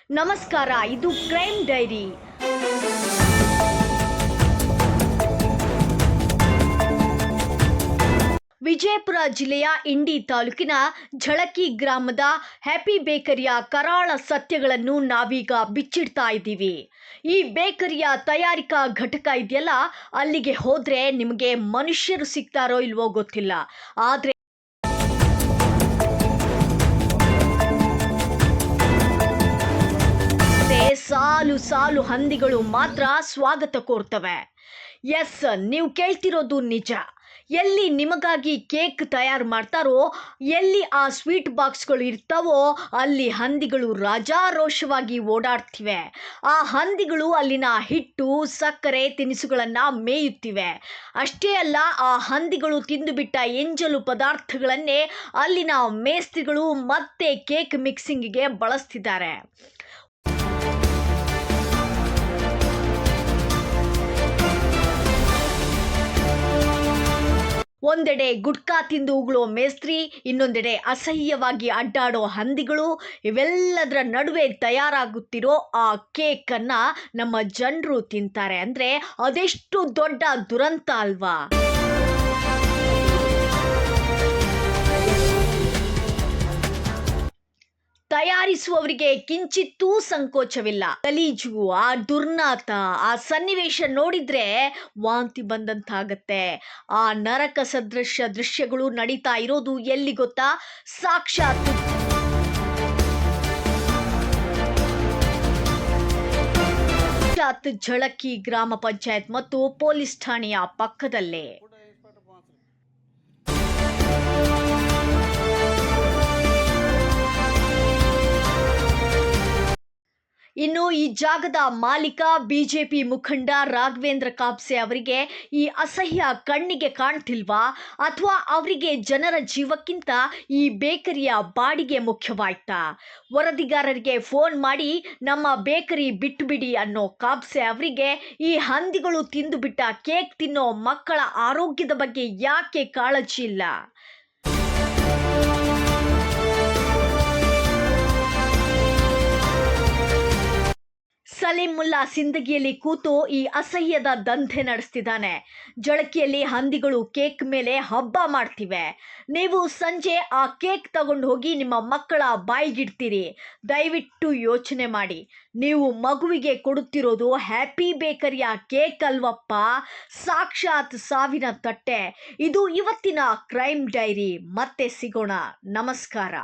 ನಮಸ್ಕಾರ, ಇದು crime diary. Vijayapura ಜಿಲ್ಲೆಯ ಇಂಡಿ ತಾಲೂಕಿನ ಝಳಕಿ ಗ್ರಾಮದ ಹ್ಯಾಪಿ ಬೇಕರಿಯ ಕರಾಳ ಸತ್ಯಗಳನ್ನು ನಾವೀಗ ಬಿಚ್ಚಿಡ್ತಾ ಇದ್ದೀವಿ. ಈ ಬೇಕರಿಯ ತಯಾರಿಕಾ ಘಟಕ ಇದೆಯಲ್ಲ, ಅಲ್ಲಿಗೆ ಹೋದ್ರೆ ನಿಮಗೆ ಮನುಷ್ಯರು ಸಿಗ್ತಾರೋ ಇಲ್ವೋ ಗೊತ್ತಿಲ್ಲ, ಆದರೆ ಸಾಲು ಸಾಲು ಹಂದಿಗಳು ಮಾತ್ರ ಸ್ವಾಗತ ಕೋರ್ತವೆ. ಎಸ್, ನೀವು ಕೇಳ್ತಿರೋದು ನಿಜ. ಎಲ್ಲಿ ನಿಮಗಾಗಿ ಕೇಕ್ ತಯಾರು ಮಾಡ್ತಾರೋ, ಎಲ್ಲಿ ಆ ಸ್ವೀಟ್ ಬಾಕ್ಸ್ಗಳು ಇರ್ತಾವೋ, ಅಲ್ಲಿ ಹಂದಿಗಳು ರಾಜಾರೋಷವಾಗಿ ಓಡಾಡ್ತಿವೆ. ಆ ಹಂದಿಗಳು ಅಲ್ಲಿನ ಹಿಟ್ಟು, ಸಕ್ಕರೆ, ತಿನಿಸುಗಳನ್ನು ಮೇಯುತ್ತಿವೆ. ಅಷ್ಟೇ ಅಲ್ಲ, ಆ ಹಂದಿಗಳು ತಿಂದುಬಿಟ್ಟ ಎಂಜಲು ಪದಾರ್ಥಗಳನ್ನೇ ಅಲ್ಲಿನ ಮೇಸ್ತ್ರಿಗಳು ಮತ್ತೆ ಕೇಕ್ ಮಿಕ್ಸಿಂಗ್ಗೆ ಬಳಸ್ತಿದ್ದಾರೆ. ಒಂದೆಡೆ ಗುಟ್ಕಾ ತಿಂದು ಉಗುಳೋ ಮೇಸ್ತ್ರಿ, ಇನ್ನೊಂದೆಡೆ ಅಸಹ್ಯವಾಗಿ ಅಡ್ಡಾಡೋ ಹಂದಿಗಳು. ಇವೆಲ್ಲದರ ನಡುವೆ ತಯಾರಾಗುತ್ತಿರೋ ಆ ಕೇಕನ್ನು ನಮ್ಮ ಜನರು ತಿಂತಾರೆ ಅಂದರೆ ಅದೆಷ್ಟು ದೊಡ್ಡ ದುರಂತ ಅಲ್ವಾ? ತಯಾರಿಸುವವರಿಗೆ ಕಿಂಚಿತ್ತೂ ಸಂಕೋಚವಿಲ್ಲ. ಗಲೀಜು, ಆ ದುರ್ನಾತ, ಆ ಸನ್ನಿವೇಶ ನೋಡಿದ್ರೆ ವಾಂತಿ ಬಂದಂತಾಗತ್ತೆ. ಆ ನರಕ ಸದೃಶ್ಯ ದೃಶ್ಯಗಳು ನಡೀತಾ ಇರೋದು ಎಲ್ಲಿ ಗೊತ್ತಾ? ಸಾಕ್ಷಾತ್ ಝಳಕಿ ಗ್ರಾಮ ಪಂಚಾಯತ್ ಮತ್ತು ಪೊಲೀಸ್ ಠಾಣೆಯ ಪಕ್ಕದಲ್ಲೇ. ಇನ್ನು ಈ ಜಾಗದ ಮಾಲೀಕ ಬಿಜೆಪಿ ಮುಖಂಡ ರಾಘವೇಂದ್ರ ಕಾಪ್ಸೆ ಅವರಿಗೆ ಈ ಅಸಹ್ಯ ಕಣ್ಣಿಗೆ ಕಾಣ್ತಿಲ್ವಾ? ಅಥವಾ ಅವರಿಗೆ ಜನರ ಜೀವಕ್ಕಿಂತ ಈ ಬೇಕರಿಯ ಬಾಡಿಗೆ ಮುಖ್ಯವಾಯ್ತಾ? ವರದಿಗಾರರಿಗೆ ಫೋನ್ ಮಾಡಿ ನಮ್ಮ ಬೇಕರಿ ಬಿಟ್ಟುಬಿಡಿ ಅನ್ನೋ ಕಾಪ್ಸೆ ಅವರಿಗೆ ಈ ಹಂದಿಗಳು ತಿಂದುಬಿಟ್ಟ ಕೇಕ್ ತಿನ್ನೋ ಮಕ್ಕಳ ಆರೋಗ್ಯದ ಬಗ್ಗೆ ಯಾಕೆ ಕಾಳಜಿ ಇಲ್ಲ? ಸಲೀಂ ಮುಲ್ಲಾ ಸಿಂದಗಿಯಲ್ಲಿ ಕೂತು ಈ ಅಸಹ್ಯದ ದಂಧೆ ನಡೆಸ್ತಿದ್ದಾನೆ. ಝಳಕಿಯಲ್ಲಿ ಹಂದಿಗಳು ಕೇಕ್ ಮೇಲೆ ಹಬ್ಬ ಮಾಡ್ತಿವೆ. ನೀವು ಸಂಜೆ ಆ ಕೇಕ್ ತಗೊಂಡು ಹೋಗಿ ನಿಮ್ಮ ಮಕ್ಕಳ ಬಾಯಿಗಿಡ್ತೀರಿ. ದಯವಿಟ್ಟು ಯೋಚನೆ ಮಾಡಿ, ನೀವು ಮಗುವಿಗೆ ಕೊಡುತ್ತಿರೋದು ಹ್ಯಾಪಿ ಬೇಕರಿಯ ಕೇಕ್ ಅಲ್ವಪ್ಪ, ಸಾಕ್ಷಾತ್ ಸಾವಿನ ತಟ್ಟೆ. ಇದು ಇವತ್ತಿನ ಕ್ರೈಮ್ ಡೈರಿ. ಮತ್ತೆ ಸಿಗೋಣ. ನಮಸ್ಕಾರ.